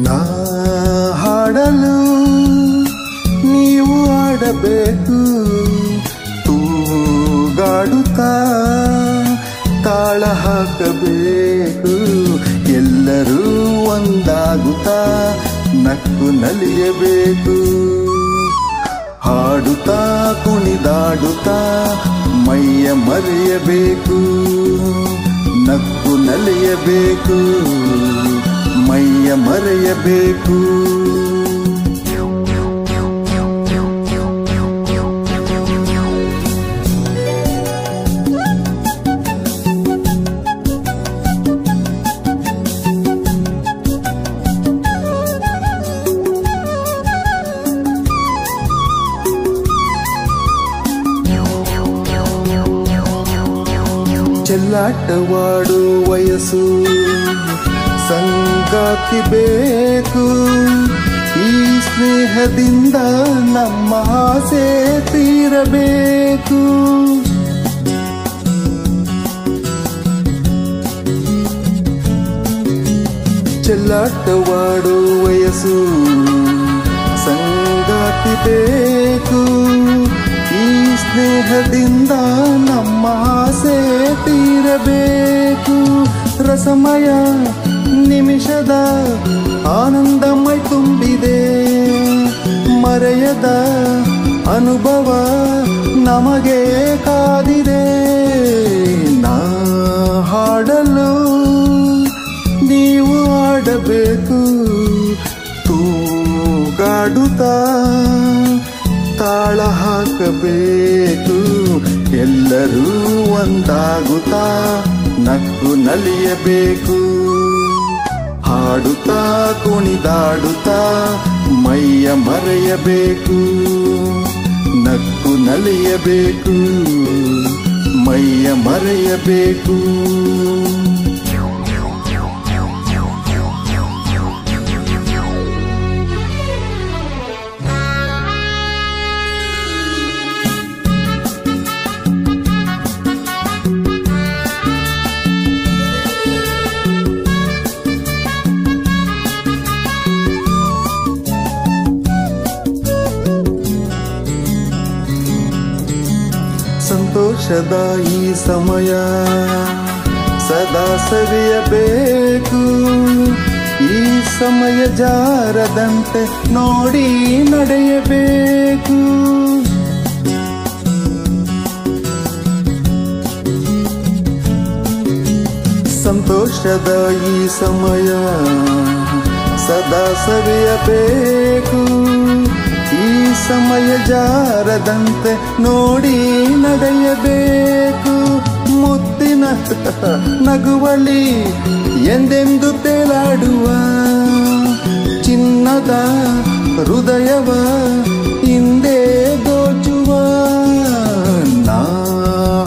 ನಾ ಹಾಡಲು ನೀವು ಆಡಬೇಕು, ತೂಗಾಡುತ್ತಾ ತಾಳ ಹಾಕಬೇಕು. ಎಲ್ಲರೂ ಒಂದಾಗುತ್ತಾ ನಕ್ಕು ನಲಿಯಬೇಕು. ಹಾಡುತ್ತಾ ಕುಣಿದಾಡುತ್ತಾ ಮೈಯ ಮರೆಯಬೇಕು. ನಕ್ಕು ನಲಿಯಬೇಕು, ಮೈಯ ಮರೆಯಬೇಕು. ಚೆಲ್ಲಾಟವಾಡು ವಯಸ್ಸು, ಸಂಗಾತಿ ಬೇಕು. ಈ ಸ್ನೇಹದಿಂದ ನಮ್ಮ ಆಸೆ ತೀರಬೇಕು. ಚೆಲ್ಲಾಟವಾಡು ವಯಸ್ಸು, ಸಂಗಾತಿ ಬೇಕು. ಈ ಸ್ನೇಹದಿಂದ ನಮ್ಮ ಆಸೆ ತೀರಬೇಕು. ರಸಮಯ ನಿಮಿಷದ ಆನಂದಮಯ ತುಂಬಿದೆ. ಮರೆಯದ ಅನುಭವ ನಮಗೆ ಕಾದಿದೆ. ನಾ ಹಾಡಲು ನೀವು ಆಡಬೇಕು, ತೂಗಾಡುತ್ತಾ ತಾಳ ಹಾಕಬೇಕು. ಎಲ್ಲರೂ ಒಂದಾಗುತ್ತಾ ನಕ್ಕು ನಲಿಯಬೇಕು. ಹಾಡುತ್ತಾ ಕುಣಿದಾಡುತ್ತಾ ಮೈಯ ಮರೆಯಬೇಕು. ನಕ್ಕು ನಲಿಯಬೇಕು, ಮೈಯ ಮರೆಯಬೇಕು. ಸಂತೋಷದ ಈ ಸಮಯ ಸದಾ ಸವಿಯಬೇಕು. ಈ ಸಮಯ ಜಾರದಂತೆ ನೋಡಿ ನಡೆಯಬೇಕು. ಸಂತೋಷದ ಈ ಸಮಯ ಸದಾ ಸವಿಯಬೇಕು. ಈ ಸಮಯ ಜಾರದಂತೆ ನೋಡಿ ನಡೆಯಬೇಕು. ಮುತ್ತಿನ ನಗುವಲಿ ಎಂದೆಂದು ತೇಲಾಡುವ ಚಿನ್ನದ ಹೃದಯವ ಹಿಂದೆ ದೋಚುವ. ನಾ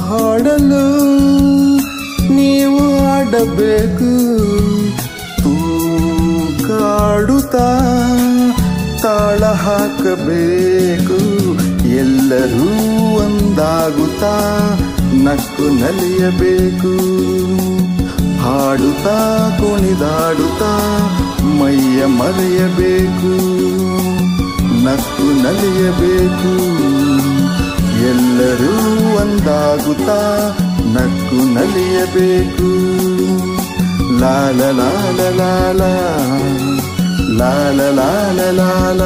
ಹಾಡಲು ನೀವು ಆಡಬೇಕು, ತೂಗಾಡುತ್ತಾ ತಾಳ ಹಾಕಬೇಕು. ಎಲ್ಲರೂ ಒಂದಾಗುತ್ತಾ ನಕ್ಕು ನಲಿಯಬೇಕು. ಹಾಡುತ್ತಾ ಕುಣಿದಾಡುತ್ತಾ ಮೈಯ ಮರೆಯಬೇಕು. ನಕ್ಕು ನಲಿಯಬೇಕು. ಎಲ್ಲರೂ ಒಂದಾಗುತ್ತಾ ನಕ್ಕು ನಲಿಯಬೇಕು. ಲಾಲ ಲಾಲ ಲಾಲ ಲಾಲ ಲಾಲ ಲಾಲ.